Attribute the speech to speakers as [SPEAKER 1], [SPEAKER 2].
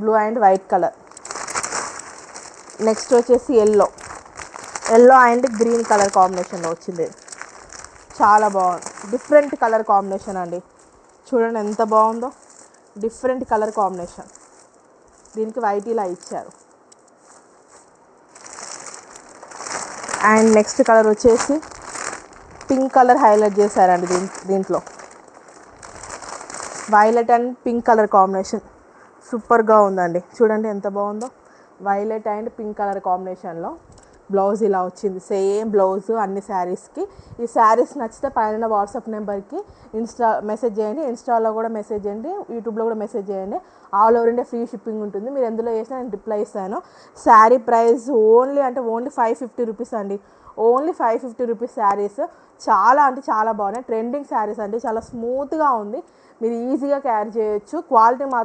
[SPEAKER 1] Blue and white colour. Next వచ్చేసి yellow and green colour కాంబినేషన్లో వచ్చింది. చాలా బాగుంది, డిఫరెంట్ కలర్ కాంబినేషన్ అండి. చూడండి ఎంత బాగుందో, డిఫరెంట్ కలర్ కాంబినేషన్. దీనికి వైట్ ఇలా ఇచ్చారు. అండ్ నెక్స్ట్ కలర్ వచ్చేసి పింక్ కలర్ హైలైట్ చేశారండి దీంట్లో. Violet and pink colour combination సూపర్గా ఉందండి. చూడండి ఎంత బాగుందో, వైలెట్ అండ్ పింక్ కలర్ కాంబినేషన్లో బ్లౌజ్ ఇలా వచ్చింది. సేమ్ బ్లౌజ్ అన్ని శారీస్కి. ఈ శారీస్ నచ్చితే పైన వాట్సాప్ నెంబర్కి మెసేజ్ చేయండి. ఇన్స్టాలో కూడా మెసేజ్ చేయండి, యూట్యూబ్లో కూడా మెసేజ్ చేయండి. All over India free shipping ఉంటుంది. మీరు ఎందులో చేసినా నేను రిప్లై ఇస్తాను. శారీ ప్రైస్ ఓన్లీ 550 రూపీస్ అండి. Only 550 rupees saris. చాలా అంటే చాలా బాగున్నాయి. ట్రెండింగ్ శారీస్ అండి, చాలా స్మూత్గా ఉంది. మీరు ఈజీగా క్యారీ చేయొచ్చు. క్వాలిటీ మాత్రం